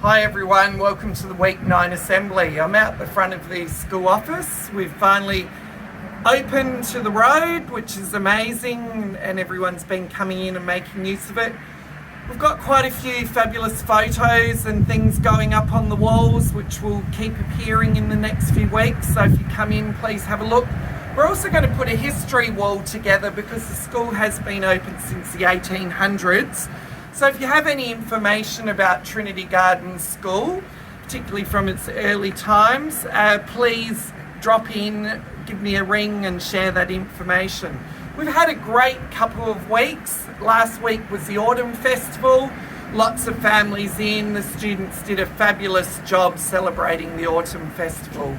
Hi everyone, welcome to the Week 9 Assembly. I'm out the front of the school office. We've finally opened to the road, which is amazing, and everyone's been coming in and making use of it. We've got quite a few fabulous photos and things going up on the walls, which will keep appearing in the next few weeks, so if you come in, please have a look. We're also going to put a history wall together because the school has been open since the 1800s. So if you have any information about Trinity Gardens School, particularly from its early times, please drop in, give me a ring and share that information. We've had a great couple of weeks. Last week was the Autumn Festival. Lots of families in. The students did a fabulous job celebrating the Autumn Festival.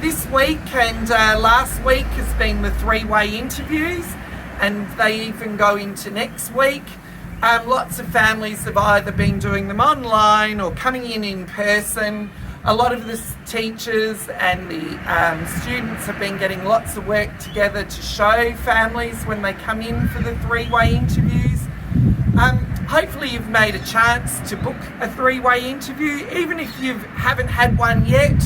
This week and last week has been the three-way interviews, and they even go into next week. Lots of families have either been doing them online or coming in person. A lot of the teachers and the students have been getting lots of work together to show families when they come in for the three-way interviews. Hopefully you've made a chance to book a three-way interview. Even if you haven't had one yet,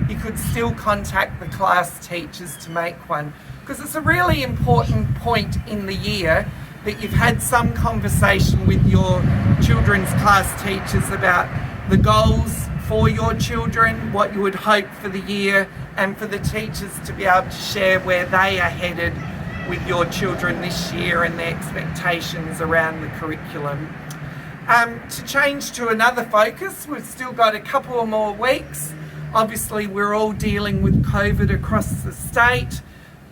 you could still contact the class teachers to make one, because it's a really important point in the year that you've had some conversation with your children's class teachers about the goals for your children, what you would hope for the year, and for the teachers to be able to share where they are headed with your children this year and their expectations around the curriculum. To change to another focus, we've still got a couple more weeks. Obviously, we're all dealing with COVID across the state.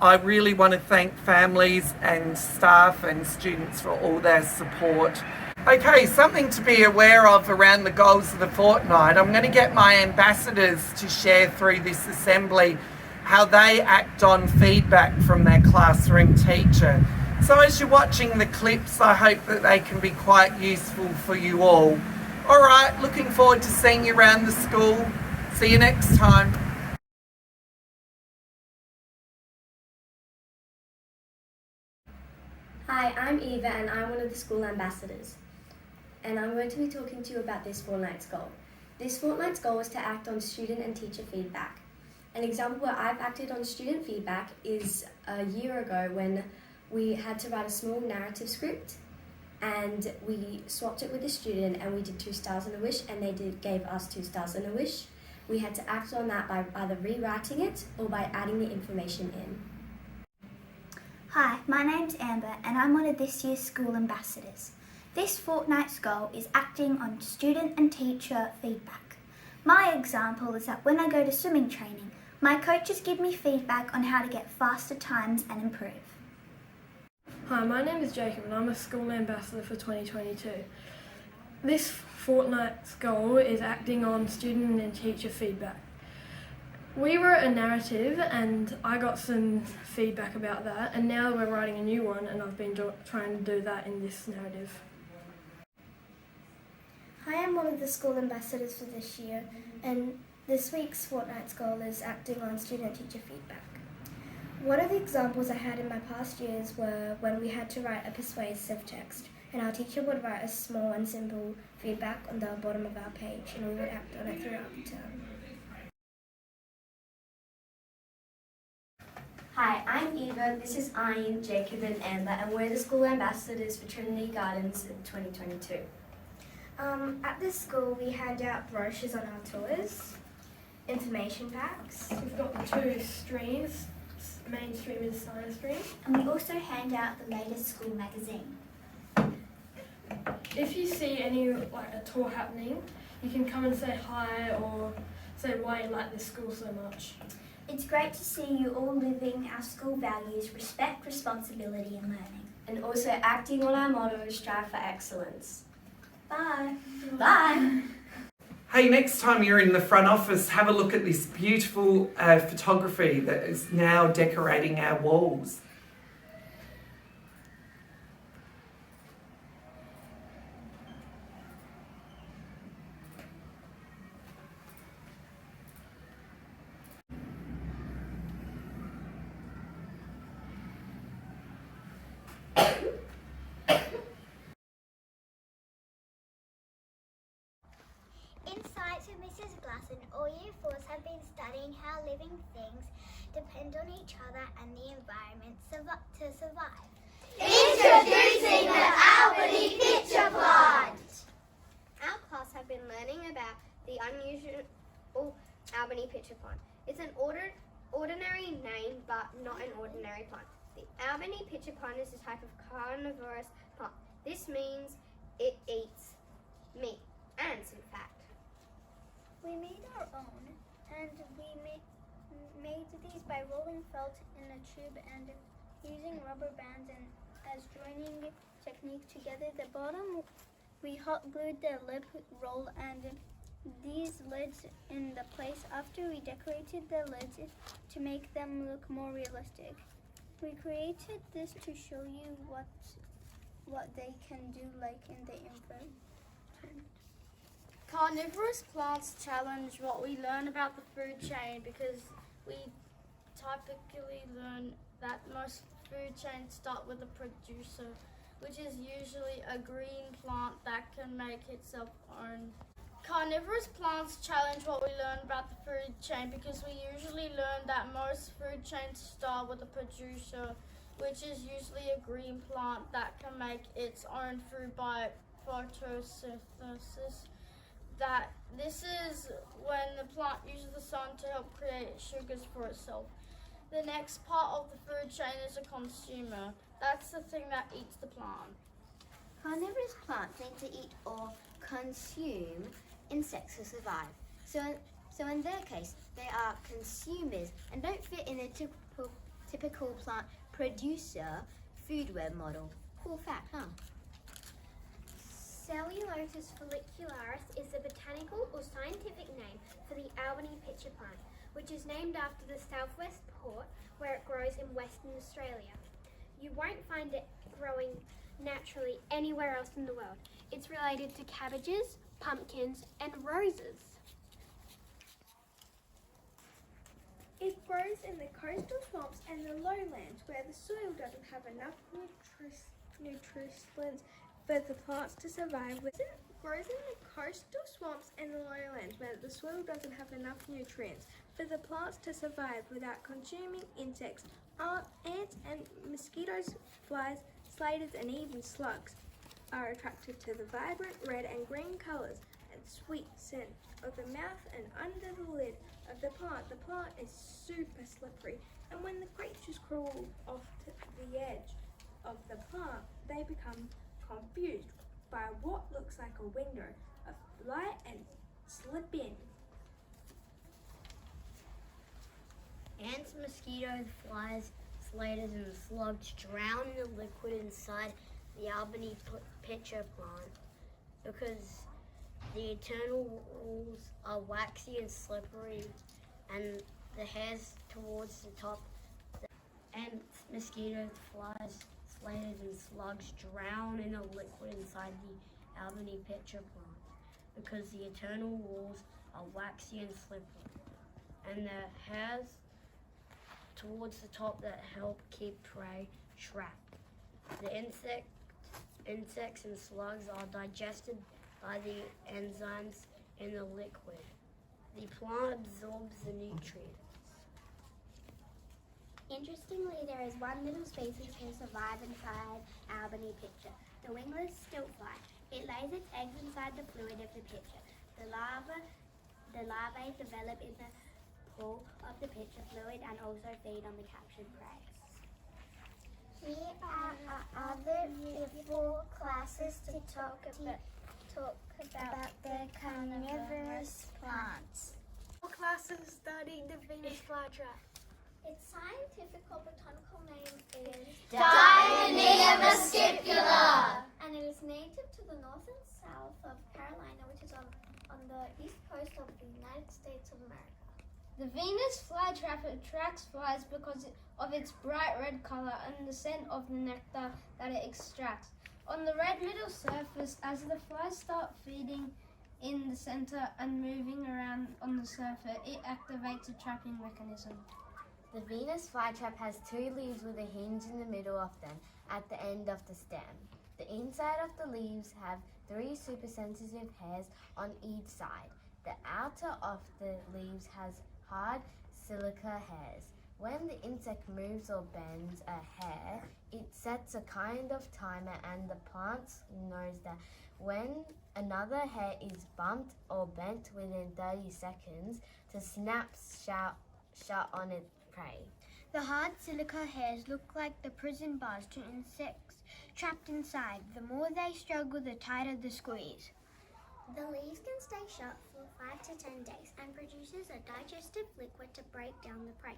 I really want to thank families and staff and students for all their support. Okay, something to be aware of around the goals of the fortnight. I'm going to get my ambassadors to share through this assembly how they act on feedback from their classroom teacher. So as you're watching the clips, I hope that they can be quite useful for you all. All right, looking forward to seeing you around the school. See you next time. Hi, I'm Eva and I'm one of the school ambassadors. And I'm going to be talking to you about this fortnight's goal. This fortnight's goal is to act on student and teacher feedback. An example where I've acted on student feedback is a year ago when we had to write a small narrative script, and we swapped it with a student and we did 2 stars and a wish, and they gave us 2 stars and a wish. We had to act on that by either rewriting it or by adding the information in. Hi, my name's Amber and I'm one of this year's school ambassadors. This fortnight's goal is acting on student and teacher feedback. My example is that when I go to swimming training, my coaches give me feedback on how to get faster times and improve. Hi, my name is Jacob and I'm a school ambassador for 2022. This fortnight's goal is acting on student and teacher feedback. We wrote a narrative and I got some feedback about that, and now we're writing a new one and I've been trying to do that in this narrative. Hi, I'm one of the school ambassadors for this year, and this week's fortnight's goal is acting on student-teacher feedback. One of the examples I had in my past years were when we had to write a persuasive text, and our teacher would write a small and simple feedback on the bottom of our page, and we would act on it throughout the term. Hi, I'm Eva, this is Ayin, Jacob and Amber, and we're the school ambassadors for Trinity Gardens in 2022. At this school, we hand out brochures on our tours, information packs. We've got the 2 streams, mainstream and science stream. And we also hand out the latest school magazine. If you see any a tour happening, you can come and say hi or say why you like this school so much. It's great to see you all living our school values, respect, responsibility and learning. And also acting on our motto, strive for excellence. Bye. Bye. Hey, next time you're in the front office, have a look at this beautiful photography that is now decorating our walls. In Mrs. Glass and all Year 4s have been studying how living things depend on each other and the environment to survive. Introducing the Albany Pitcher Plant! Our class have been learning about the unusual Albany pitcher plant. It's an ordinary name, but not an ordinary plant. The Albany pitcher plant is a type of carnivorous plant. This means it eats meat, ants in fact. We made our own, and we made these by rolling felt in a tube and using rubber bands and as joining technique together. The bottom, we hot glued the lip roll and these lids in the place after we decorated the lids to make them look more realistic. We created this to show you what they can do, like in the info. Carnivorous plants challenge what we learn about the food chain because we typically learn that most food chains start with a producer, which is usually a green plant that can make itself own. Carnivorous plants challenge what we learn about the food chain because we usually learn that most food chains start with a producer, which is usually a green plant that can make its own food by photosynthesis. That this is when the plant uses the sun to help create sugars for itself. The next part of the food chain is a consumer. That's the thing that eats the plant. Carnivorous plants need to eat or consume insects to survive. So in their case, they are consumers and don't fit in a typical plant producer food web model. Cool fact, huh? Cellulotus follicularis is the botanical or scientific name for the Albany pitcher plant, which is named after the southwest port where it grows in Western Australia. You won't find it growing naturally anywhere else in the world. It's related to cabbages, pumpkins, and roses. It grows in the coastal swamps and the lowlands where the soil doesn't have enough nutrients for the plants to survive. It grows in the coastal swamps and the lowlands where the soil doesn't have enough nutrients for the plants to survive without consuming insects. Ants and mosquitoes, flies, spiders, and even slugs are attracted to the vibrant red and green colours and sweet scent of the mouth and under the lid of the plant. The plant is super slippery, and when the creatures crawl off to the edge of the plant, they become confused by what looks like a window of light and slip in. Ants, mosquitoes, flies, spiders, and slugs drown in the liquid inside the Albany pitcher plant because the internal walls are waxy and slippery, and the hairs towards the top. Ants, mosquitoes, flies, spiders, and slugs drown in the liquid inside the Albany pitcher plant because the internal walls are waxy and slippery, and the hairs towards the top that help keep prey trapped. The insects and slugs are digested by the enzymes in the liquid. The plant absorbs the nutrients. Interestingly, there is one little species who survive inside Albany pitcher, the wingless stiltfly. It lays its eggs inside the fluid of the pitcher. The larvae develop in the pool of the pitcher fluid and also feed on the captured prey. Here are our other 4 classes to talk about the carnivorous plants. All classes studying the Venus flytrap. Its scientific or botanical name is Dionaea muscipula. And it is native to the north and south of Carolina, which is on the east coast of the United States of America. The Venus flytrap attracts flies because of its bright red color and the scent of the nectar that it extracts. On the red middle surface, as the flies start feeding in the center and moving around on the surface, it activates a trapping mechanism. The Venus flytrap has 2 leaves with a hinge in the middle of them at the end of the stem. The inside of the leaves have 3 supersensitive hairs on each side. The outer of the leaves has hard silica hairs. When the insect moves or bends a hair, it sets a kind of timer, and the plant knows that when another hair is bumped or bent within 30 seconds, to snap shut on its prey. The hard silica hairs look like the prison bars to insects trapped inside. The more they struggle, the tighter the squeeze. The leaves can stay shut for 5 to 10 days and produces a digestive liquid to break down the prey.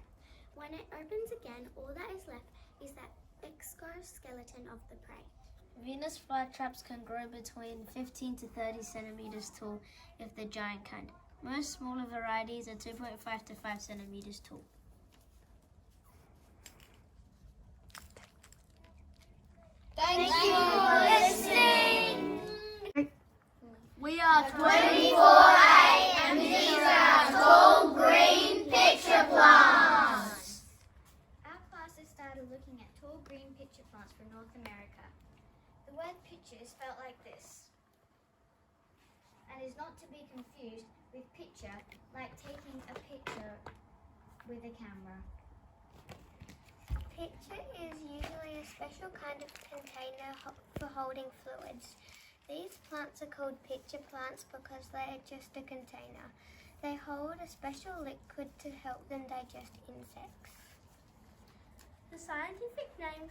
When it opens again, all that is left is that exoskeleton of the prey. Venus flytraps can grow between 15 to 30 centimeters tall if they're giant kind. Most smaller varieties are 2.5 to 5 centimeters tall. Thank you for listening. We are 24A and these are our tall green picture plants. Our class has started looking at tall green pitcher plants from North America. The word pitcher is spelled like this and is not to be confused with picture, like taking a picture with a camera. Pitcher is usually a special kind of container for holding fluids. These plants are called pitcher plants because they are just a container. They hold a special liquid to help them digest insects. The scientific name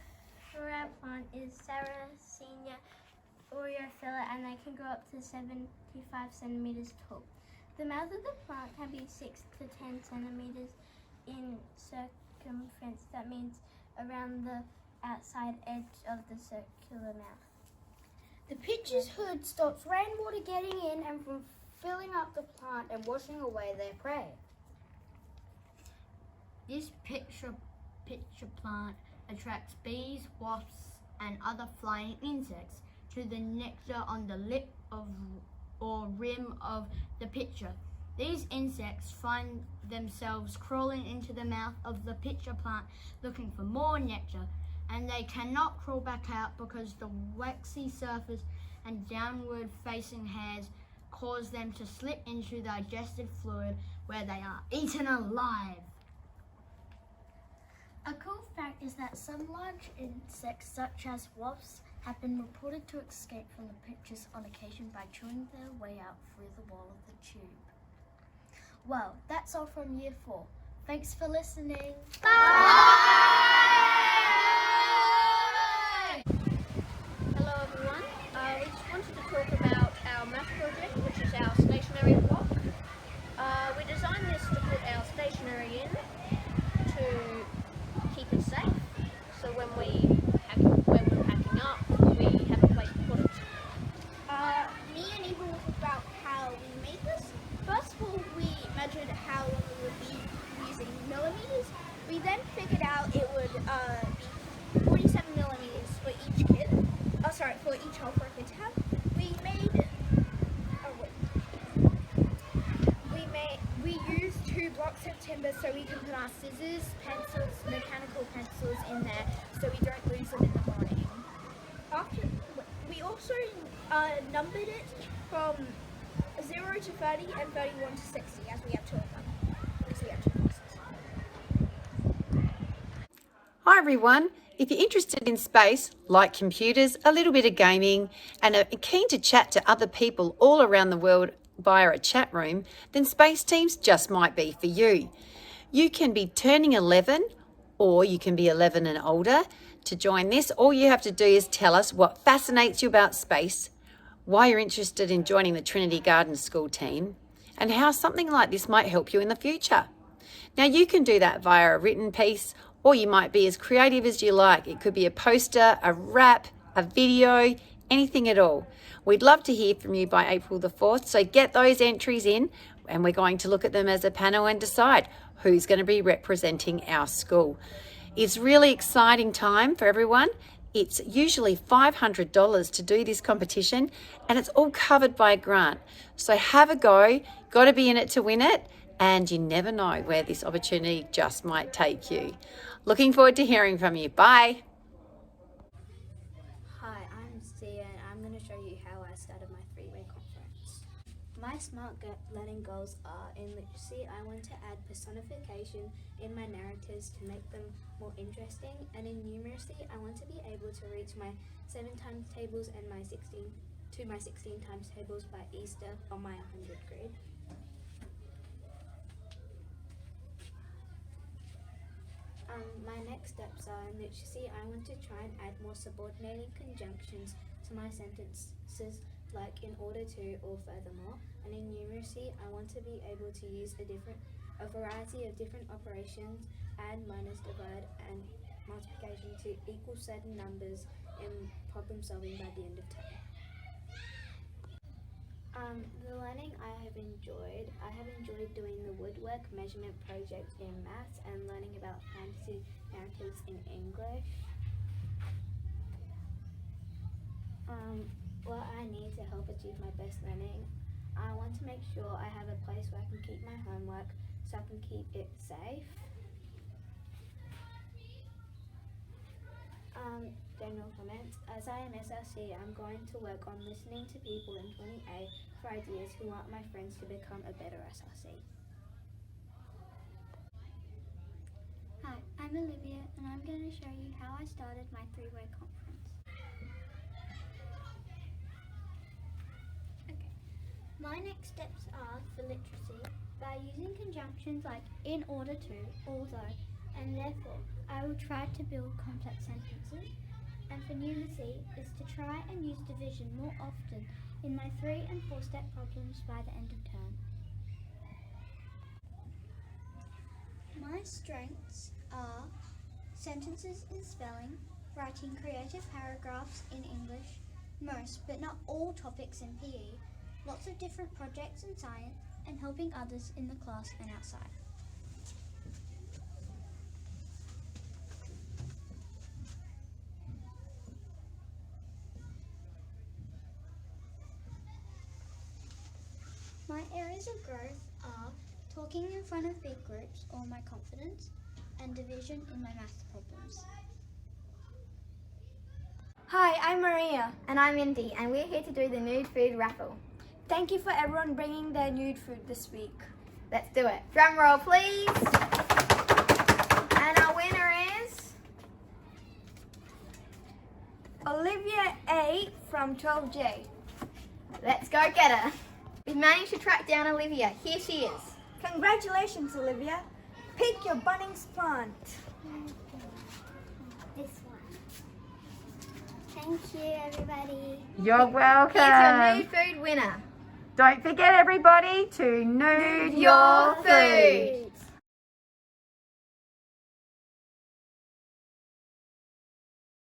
for our plant is Sarracenia aureophila, and they can grow up to 75 centimeters tall. The mouth of the plant can be 6 to 10 centimeters in circumference. That means around the outside edge of the circular mouth. The pitcher's hood stops rainwater getting in and from filling up the plant and washing away their prey. This pitcher plant attracts bees, wasps, and other flying insects to the nectar on the lip of or rim of the pitcher. These insects find themselves crawling into the mouth of the pitcher plant looking for more nectar, and they cannot crawl back out because the waxy surface and downward facing hairs cause them to slip into the digestive fluid where they are eaten alive. A cool fact is that some large insects, such as wasps, have been reported to escape from the pitchers on occasion by chewing their way out through the wall of the tube. Well, that's all from Year 4. Thanks for listening. Bye! Hello everyone, we just wanted to talk about our math project, which is our stationery block. We designed this to put our stationery in to keep it safe, so when we're packing up, we have a place to put it. Me and Eva will talk about how we made this. First of all, we measured how long we would be using millimeters. We then figured out it would be 47 millimeters for each kid. For each hole for a kid to have. We used 2 blocks of timber so we can put our scissors, pencils, mechanical pencils in there so we don't lose them in the morning. We also numbered it from 0 to 30 and 31 to 60 as we have 2 of them. Because we have 2 boxes. Hi everyone. If you're interested in space, like computers, a little bit of gaming, and are keen to chat to other people all around the world via a chat room, then Space Teams just might be for you. You can be turning 11 or you can be 11 and older. To join this, all you have to do is tell us what fascinates you about space, why you're interested in joining the Trinity Garden School team, and how something like this might help you in the future. Now you can do that via a written piece, or you might be as creative as you like. It could be a poster, a rap, a video, anything at all. We'd love to hear from you by April the 4th, so get those entries in and we're going to look at them as a panel and decide who's going to be representing our school. It's really exciting time for everyone. It's usually $500 to do this competition and it's all covered by a grant. So have a go, got to be in it to win it, and you never know where this opportunity just might take you. Looking forward to hearing from you. Bye. Hi, I'm Sia and I'm going to show you how I started my 3-way conference. My smart learning goals are: in literacy, I want to add personification in my narratives to make them more interesting, and in numeracy, I want to be able to reach my 7 times tables and my 16 times tables by Easter on my 100th grade. My next steps are: in literacy, I want to try and add more subordinating conjunctions to my sentences, like in order to or furthermore. And in numeracy, I want to be able to use a variety of different operations, add, minus, divide, and multiplication to equal certain numbers in problem solving by the end of term. The learning I have enjoyed doing the woodwork measurement project in maths and learning about fantasy narratives in English. What I need to help achieve my best learning: I want to make sure I have a place where I can keep my homework so I can keep it safe. General comments: as I am SRC, I'm going to work on listening to people in 20A for ideas who aren't my friends to become a better SRC. Hi, I'm Olivia and I'm going to show you how I started my three-way conference. Okay, my next steps are for literacy by using conjunctions like in order to, although, and therefore. I will try to build complex sentences. And for numeracy is to try and use division more often in my 3 and 4 step problems by the end of term. My strengths are sentences in spelling, writing creative paragraphs in English, most but not all topics in PE, lots of different projects in science, and helping others in the class and outside. My areas of growth are talking in front of big groups or my confidence, and division in my maths problems. Hi, I'm Maria. And I'm Indy, and we're here to do the nude food raffle. Thank you for everyone bringing their nude food this week. Let's do it. Drum roll, please. And our winner is Olivia A from 12J. Let's go get her. We've managed to track down Olivia. Here she is. Congratulations, Olivia. Pick your Bunnings plant. This one. Thank you, everybody. You're welcome. Here's your nude food winner. Don't forget, everybody, to nude your food.